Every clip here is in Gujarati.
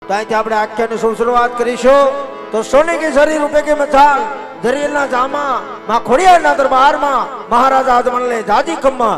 તો અહીંથી આપણે આખ્યાની શું શરૂઆત કરીશું તો સોને કે શરીર રૂપે કે મચાલ જરીલના જામા માં ખોડિયારના દરબારમાં મહારાજા આજમલ ને જાજી ખમ્મા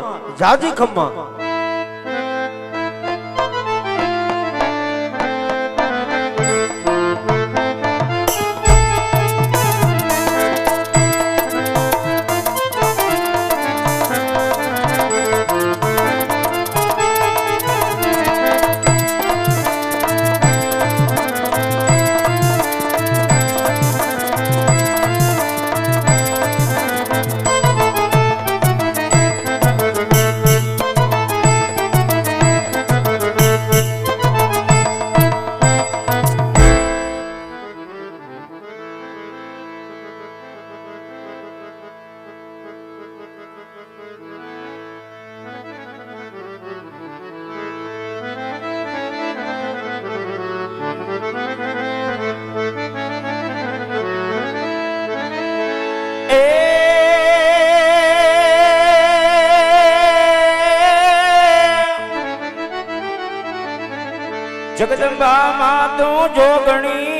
જગદંબા માં તું જોગણી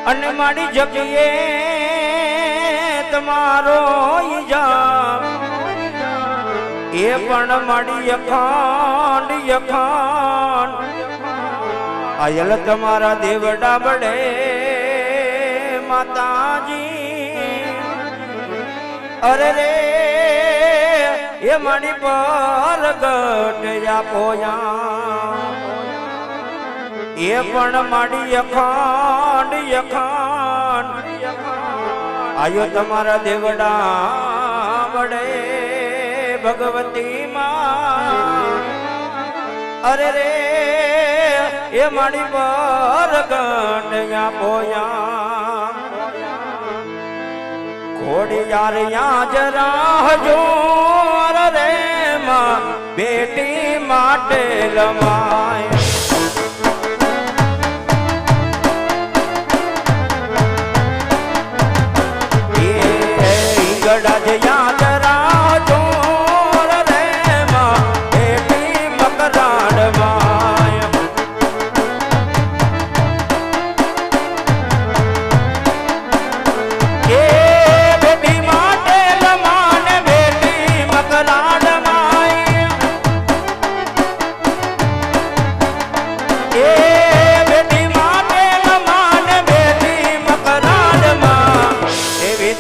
અને મારી જગ્યે તમારો ઈજામ એ પણ મારી અખંડ આયલ તમારા દેવડા બડે માતાજી અરે રે એ મારી પર ગટયા પોયા એ પણ મારી અખંડ આયો તમારા દેવડા વડે ભગવતી માં અરે રે એ મારી પર ગટયા પોયા ખોડિયાર યાદ રાખજો રે માં બેટી માટે લમાય એ ગડા જ યાદ રાખજો રે માં બેટી મકરાડ માય એ બેટી માટે લમાને બેટી મકરાડ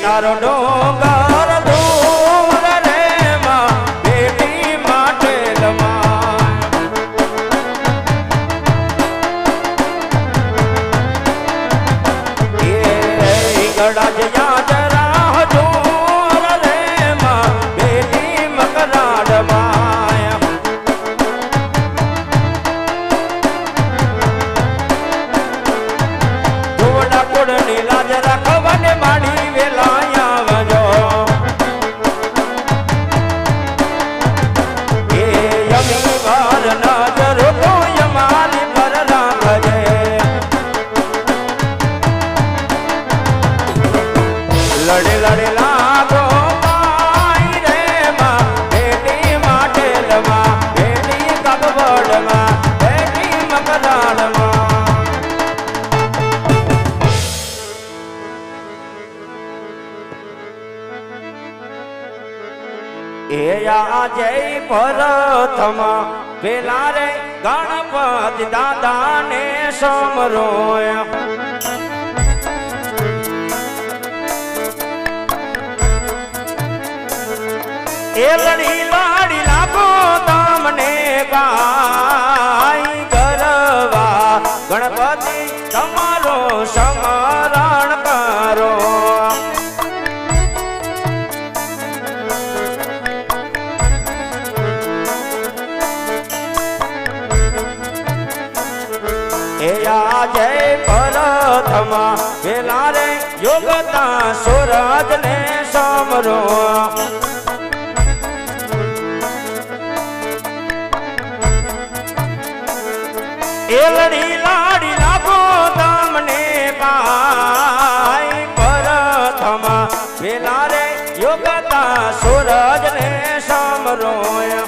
તારો ડોંગર દૂર રે માં બેટી માટે લમાય એ ગડા જ યાદ રાખજો રે માં બેટી મકરાડ માય જોડા કોડની લાજ રાખવાને માડી લડે લાગો પાઈ રે માં બેટી માટે લમા બેટી કબવડમાં બેટી મકરાડમાં એ આજે પરથમાં પેલા રે ગણપતિ દાદાને સમરોય એ લડી લાડી લાગો તમને ગાય ગરવા ગણપતિ તમારો સમરણ કરો એ આજે પરથમાં પેલા રે યોગતા સૂરજ ને સમરો એ લડી લાડી લાગો તમને પાય પરથમાં પેલા રે યોગતા સૂરજ ને સમરોય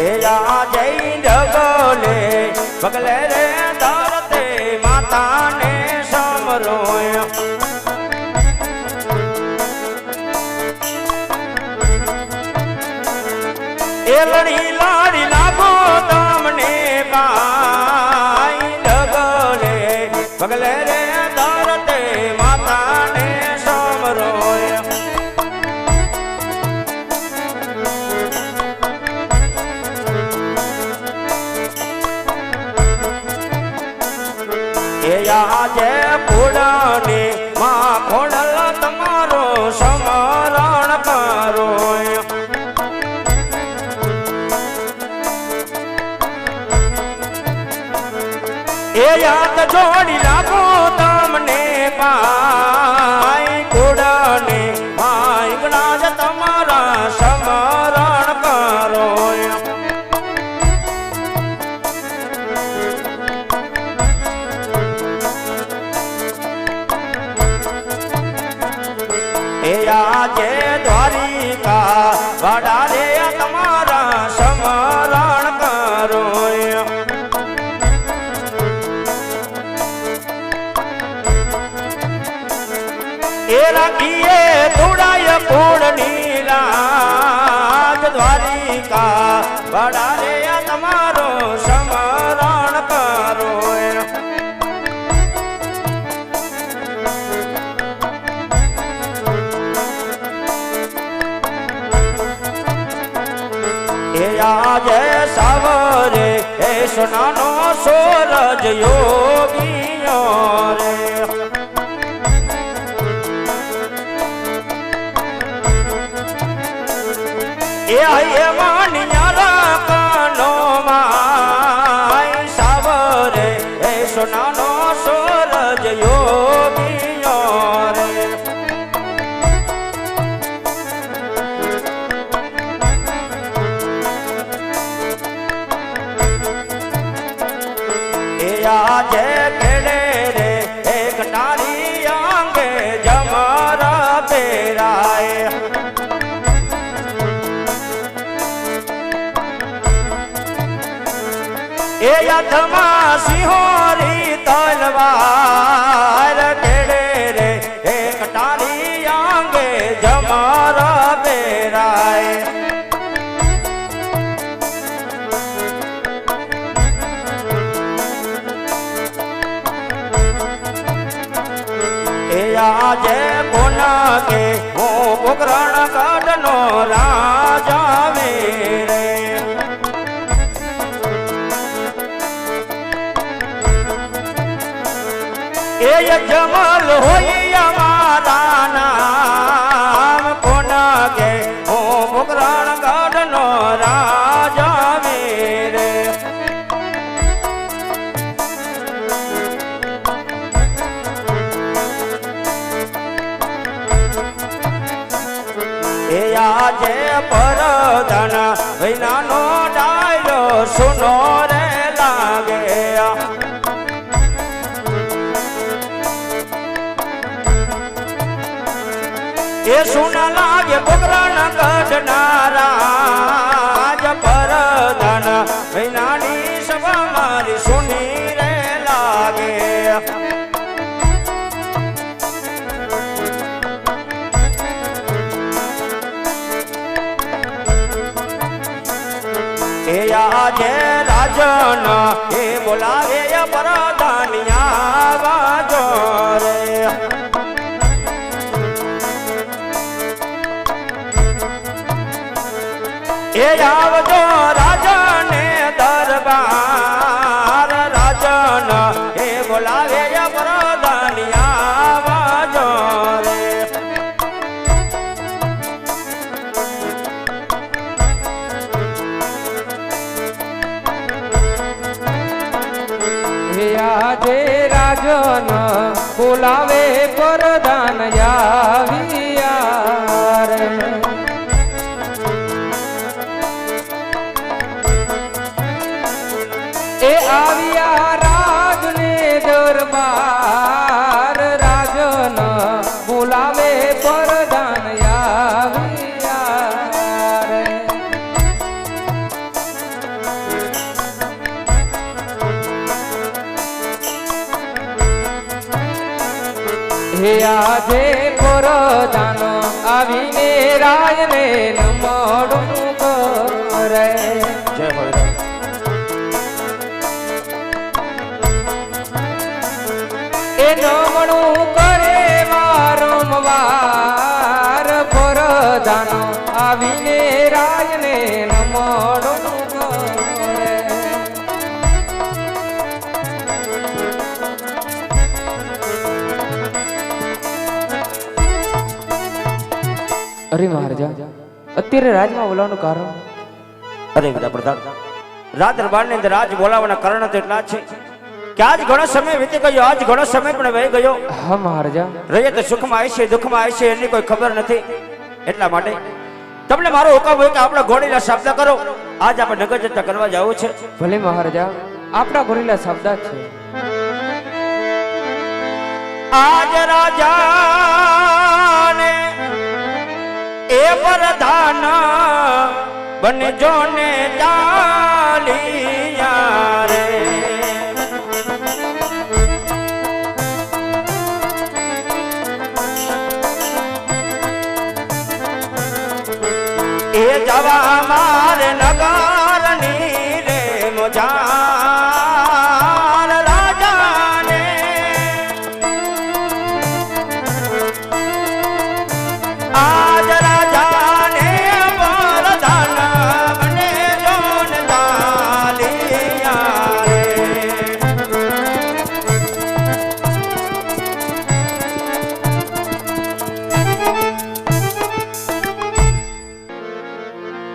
એ આ જઈ ડગલે પગલે રે ધરતે માતાને સમરોય એ લડી લાડી લાગો તમને બાઈ ડગલે પગલે રે ધરતે માતાને સમરોય એ આજે ફૂડની માં ખોડલ તમારો સમરણ કરો એ યાદ જોડી રાખો તમને પાઈ ખોડની માં ઈગણા જ તમારા સમરણ કરો એ આજે દ્વારિકા વડારે તમારા સમરણ કરો એ રાખીએ થોડાય કુળની લાજ દ્વારિકા વડારે તમારો સમરણ કરો એ આજે સવારે એ સોનાનો સૂરજ યોગીઓ રે એ માનિયા કાનો માય સવારે એ સોનાનો સૂરજ યોગીઓ રે એ આજે ખેડે રે એક નારી આંગે જમરા પેરાય એ યાદમાં સિંહોરી તલવાર ખેડે રે એક નારી આંગે જમરા પેરાય એ આજે કોના કે હું પોકરણ કાઢનો રાજા રે એ જમલ હોય અમારા નામ કોના કે હું પોકરણ કાઢનો રાજા રે એ આજે પરધન વિનાનો ડાયરો સુનો રે લાગે એ સુના લાગે પોકરણ કાઢનારા જ પરધન વિનાની સભા મારી સુની રે લાગે એ આજે રાજન એ બોલાવે પરદાનિયા વાજો રે એ આવજો રાજને દરબાર રાજન એ બોલાવે પરદાનિયા વાજો રે આજે રાજન બોલાવે પરદાન આવ્યા રે એ આવ્યા રાજને દરબાર રાજન બોલાવે પરદાન આવ્યા રે હે આજે પ્રધાન આવીને રાજને નમણું કરે. જય ભોળેનાથ. એ નમણું કરે વારંવાર પ્રધાન આવીને રાજને નમણું કરે. અરે મહારાજા અત્યારે રાજમાં બોલાવવાનું કારણ? અરે બધા પ્રધાન, રાજ દરબારની અંદર રાજ બોલાવવાના કારણ તો એટલા જ છે કે આજ ઘણો સમય વીતી ગયો, આજ ઘણો સમય પણ વહી ગયો. હા મહારાજા. રહીએ તો સુખમાં આવશે દુઃખમાં આવશે એની કોઈ ખબર નથી. એટલા માટે તમને મારો હુકમ હોય કે આપણે ઘોડીના શબ્દ કરો. આજ આપણે નગર જતા કરવા જવું છે. ભલે મહારાજા, આપણા ઘોડીલા શબ્દ છે. આજ રાજાને એ પ્રધાન બનજો ને ચાલિયા રે. એ જવા મારે